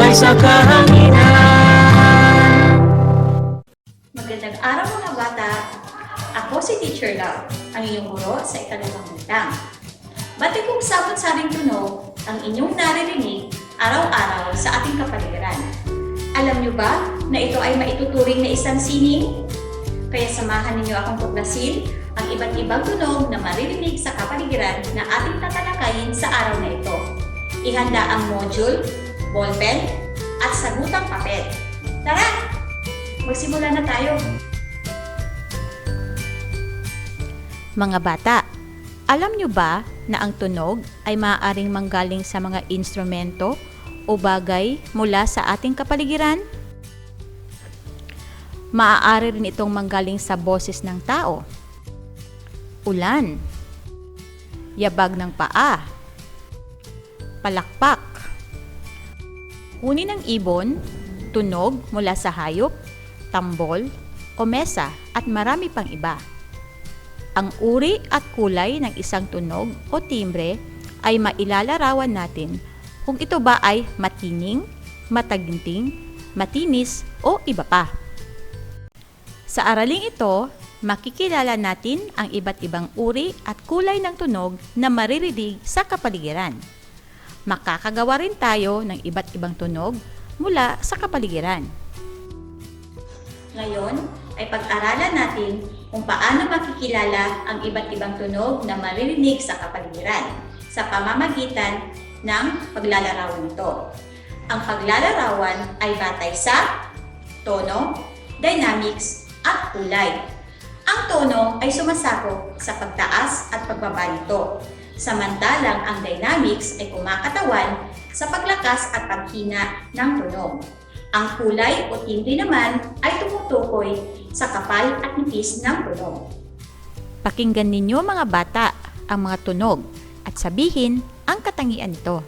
buhay sa kahanginan. Magandang araw mga bata! Ako si Teacher Love, ang iyong guro sa ikalawang bintang. Bati kong sabot-sabing tunog ang inyong naririnig araw-araw sa ating kapaligiran. Alam niyo ba na ito ay maituturing na isang sining? Kaya samahan ninyo akong tuklasin ang iba't ibang tunog na maririnig sa kapaligiran na ating tatalakayin sa araw na ito. Ihanda ang module, ballpen, at sagutang papel. Tara! Magsimula na tayo! Mga bata, alam nyo ba na ang tunog ay maaaring manggaling sa mga instrumento o bagay mula sa ating kapaligiran? Maaari rin itong manggaling sa boses ng tao, ulan, yabag ng paa, palakpak, huni ng ibon, tunog mula sa hayop, tambol o mesa at marami pang iba. Ang uri at kulay ng isang tunog o timbre ay mailalarawan natin kung ito ba ay matining, mataginting, matinis o iba pa. Sa araling ito, makikilala natin ang iba't ibang uri at kulay ng tunog na maririnig sa kapaligiran. Makakagawa rin tayo ng iba't ibang tunog mula sa kapaligiran. Ngayon ay pag-aralan natin kung paano makikilala ang iba't ibang tunog na maririnig sa kapaligiran sa pamamagitan ng paglalarawan nito. Ang paglalarawan ay batay sa tono, dynamics, at kulay. Ang tono ay sumasakop sa pagtaas at pagbaba nito, samantalang ang dynamics ay kumakatawan sa paglakas at paghina ng tunog. Ang kulay o timbre naman ay tumutukoy sa kapal at nipis ng tunog. Pakinggan ninyo mga bata ang mga tunog at sabihin ang katangian nito.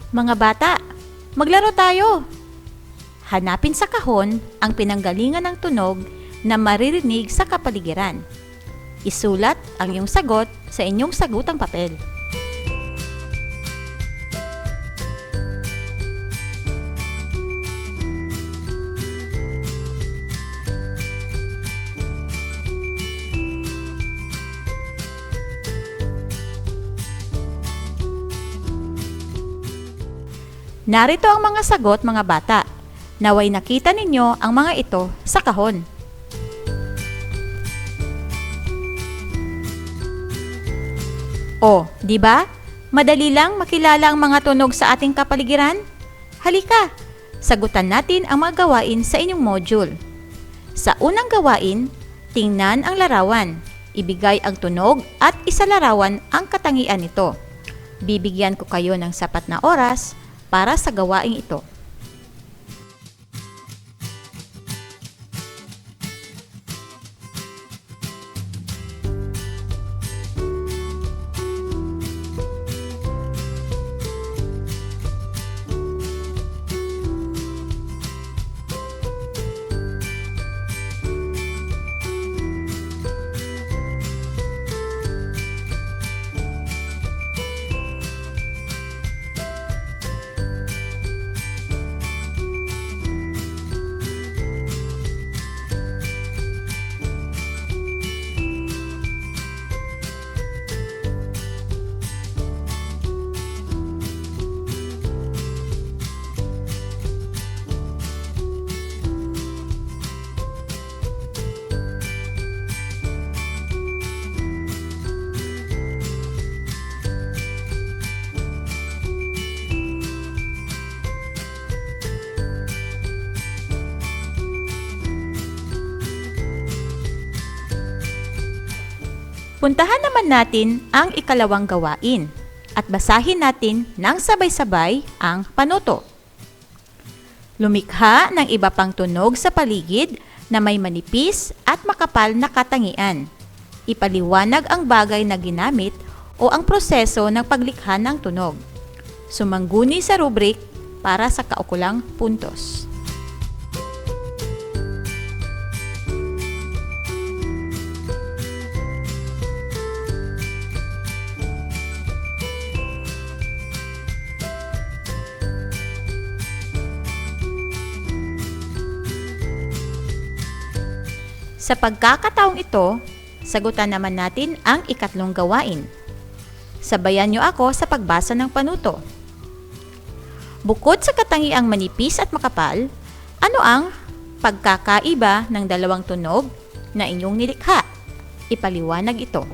Mga bata, maglaro tayo! Hanapin sa kahon ang pinanggalingan ng tunog na maririnig sa kapaligiran. Isulat ang iyong sagot sa inyong sagutang papel. Narito ang mga sagot mga bata. Naway nakita ninyo ang mga ito sa kahon. O, di ba? Madali lang makilala ang mga tunog sa ating kapaligiran? Halika, sagutan natin ang mga gawain sa inyong module. Sa unang gawain, tingnan ang larawan. Ibigay ang tunog at isalarawan ang katangian nito. Bibigyan ko kayo ng sapat na oras para sa gawaing ito. Puntahan naman natin ang ikalawang gawain at basahin natin ng sabay-sabay ang panuto. Lumikha ng iba pang tunog sa paligid na may manipis at makapal na katangian. Ipaliwanag ang bagay na ginamit o ang proseso ng paglikha ng tunog. Sumangguni sa rubrik para sa kaukulang puntos. Sa pagkakataong ito, sagutan naman natin ang ikatlong gawain. Sabayan niyo ako sa pagbasa ng panuto. Bukod sa katangiang manipis at makapal, ano ang pagkakaiba ng dalawang tunog na inyong nilikha? Ipaliwanag ito.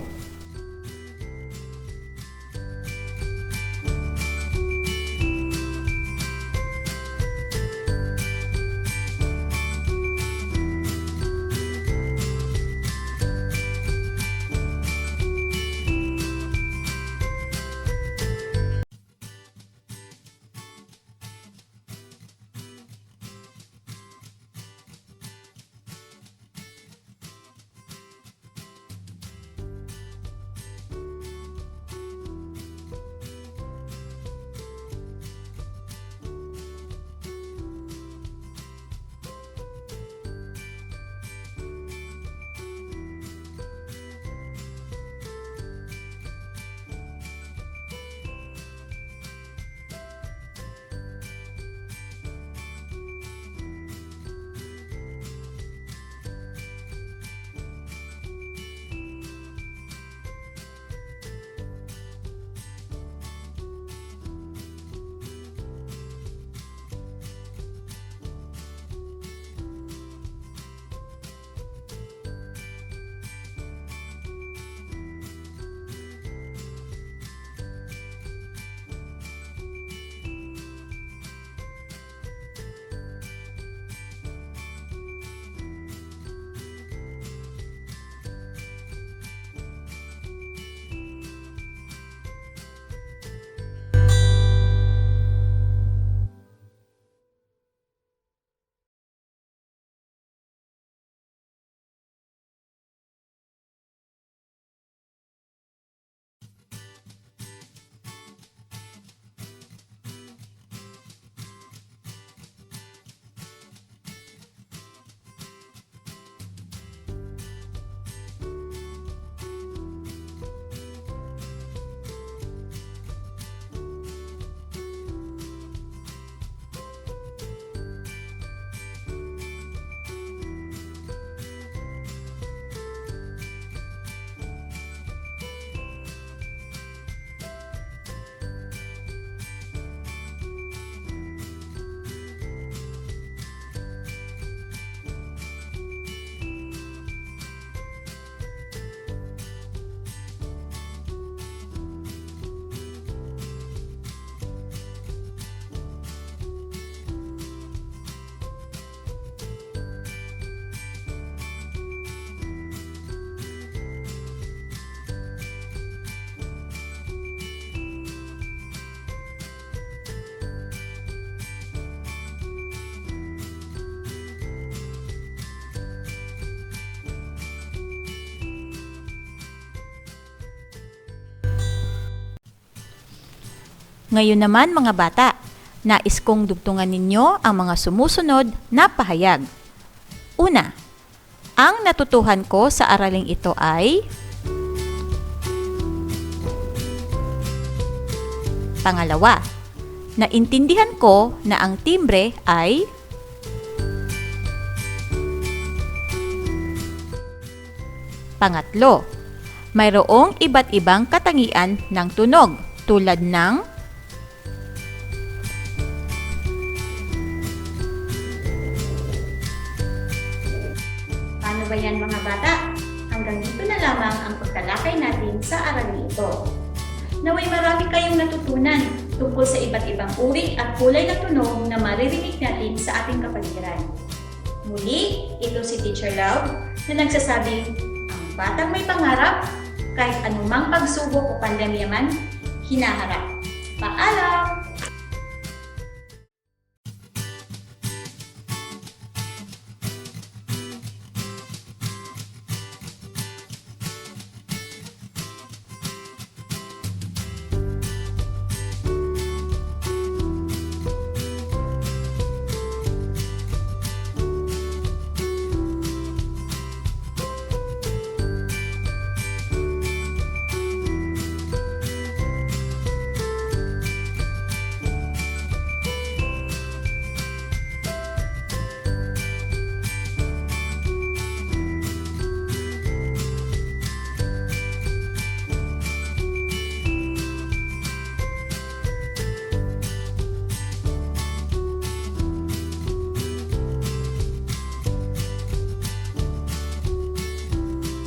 Ngayon naman mga bata, nais kong dugtungan ninyo ang mga sumusunod na pahayag. Una, ang natutuhan ko sa araling ito ay... Pangalawa, naintindihan ko na ang timbre ay... Pangatlo, mayroong iba't ibang katangian ng tunog tulad ng... Paano ba yan mga bata? Hanggang dito na lamang ang pagtalakay natin sa aralin ito. Naway marami kayong natutunan tungkol sa iba't ibang uri at kulay ng tunog na maririnig natin sa ating kapaligiran. Muli, ito si Teacher Love na nagsasabing, ang batang may pangarap, kahit anumang pagsubok o pandemya man hinaharap. Paalam!